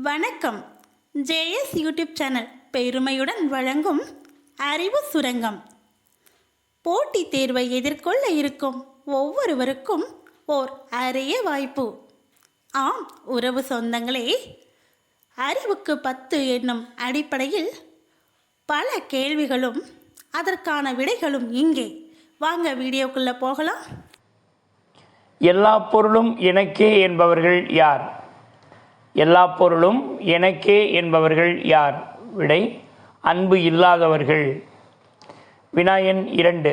வணக்கம். JS YouTube channel பெருமையுடன் வழங்கும் அறிவு சுரங்கம். போட்டித் தேர்வை எதிர்கொள்ள இருக்கும் ஒவ்வொருவருக்கும் ஓர் அரிய வாய்ப்பு. ஆம் உறவு சொந்தங்களே, அறிவுக்கு 10 என்னும் அடிப்படையில் பல கேள்விகளும் அதற்கான விடைகளும் இங்கே. வாங்க வீடியோக்குள்ளே போகலாம். எல்லா பொருளும் எனக்கே என்பவர்கள் யார்? எல்லா பொருளும் எனக்கே என்பவர்கள் யார்? விடை: அன்பு இல்லாதவர்கள். வினாயன் 2.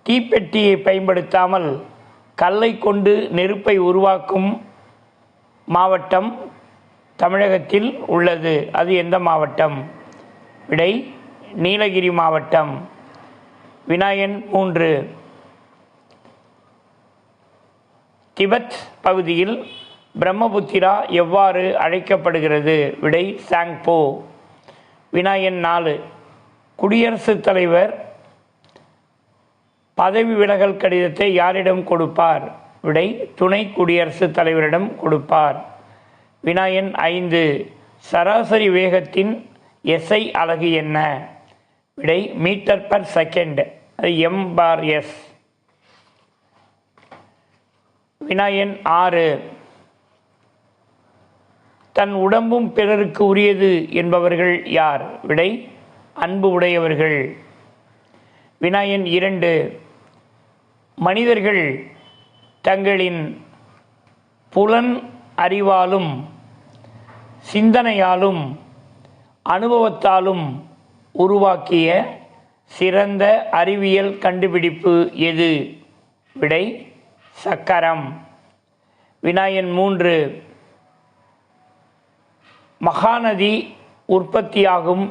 தீப்பெட்டியை பயன்படுத்தாமல் கல்லை கொண்டு நெருப்பை உருவாக்கும் மாவட்டம் தமிழகத்தில் உள்ளது. அது எந்த மாவட்டம்? விடை: நீலகிரி மாவட்டம். வினாயன் 3. திபெத் பகுதியில் பிரம்மபுத்திரா எவ்வாறு அழைக்கப்படுகிறது? விடை: சாங்போ. வினாயன் 4. குடியரசுத் தலைவர் பதவி விலகல் கடிதத்தை யாரிடம் கொடுப்பார்? விடை: துணை குடியரசுத் தலைவரிடம் கொடுப்பார். வினாயன் 5. சராசரி வேகத்தின் எஸ்ஐ அலகு என்ன? விடை: மீட்டர் பர் செகண்ட். அது m/s. வினாயன் 6. தன் உடம்பும் பிறருக்கு உரியது என்பவர்கள் யார்? விடை: அன்பு உடையவர்கள். வினாயன் 2. மனிதர்கள் தங்களின் புலன் அறிவாலும் சிந்தனையாலும் அனுபவத்தாலும் உருவாக்கிய சிறந்த அறிவியல் கண்டுபிடிப்பு எது? விடை: சக்கரம். வினாயன் 3. மகாநதி உற்பத்தியாகும்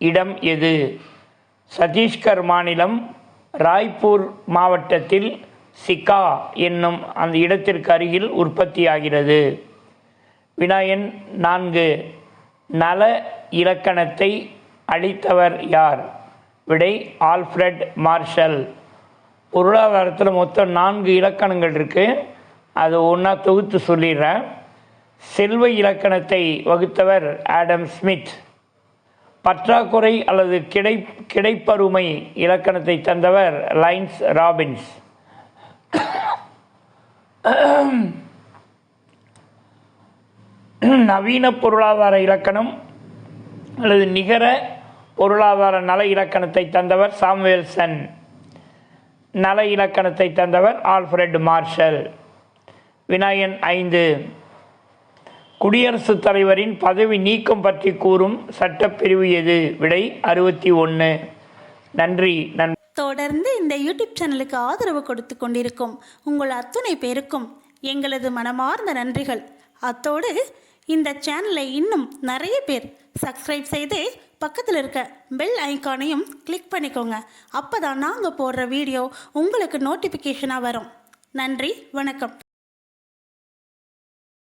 இடம் எது? சத்தீஸ்கர் மாநிலம் ராய்ப்பூர் மாவட்டத்தில் சிக்கா என்னும் அந்த இடத்திற்கு அருகில் உற்பத்தியாகிறது. வினாயன் 4. நல இலக்கணத்தை அளித்தவர் யார்? விடை: ஆல்ஃபிரட் மார்ஷல். பொருளாதாரத்தில் மொத்தம் 4 இலக்கணங்கள் இருக்குது. அது ஒன்றா தொகுத்து சொல்லிடுறேன். செல்வ இலக்கணத்தை வகுத்தவர் ஆடம் ஸ்மித். பற்றாக்குறை அல்லது கிடைப்பருமை இலக்கணத்தை தந்தவர் லைன்ஸ் ராபின்ஸ். நவீன பொருளாதார இலக்கணம் அல்லது நிகர பொருளாதார நல இலக்கணத்தை தந்தவர் சாமுவேல்சன். நல இலக்கணத்தை தந்தவர் ஆல்ஃபிரட் மார்ஷல். வினாயன் 5. குடியரசுத் தலைவரின் பதவி நீக்கம் பற்றி கூறும் சட்டப்பிரிவு எது? விடை: 61. நன்றி. தொடர்ந்து இந்த யூடியூப் சேனலுக்கு ஆதரவு கொடுத்து கொண்டிருக்கும் உங்கள் அத்துணை பேருக்கும் எங்களது மனமார்ந்த நன்றிகள். அத்தோடு இந்த சேனலை இன்னும் நிறைய பேர் சப்ஸ்கிரைப் செய்து பக்கத்தில் இருக்க பெல் ஐக்கானையும் கிளிக் பண்ணிக்கோங்க. அப்போ தான் நாங்கள் போடுற வீடியோ உங்களுக்கு நோட்டிஃபிகேஷனாக வரும். நன்றி, வணக்கம்.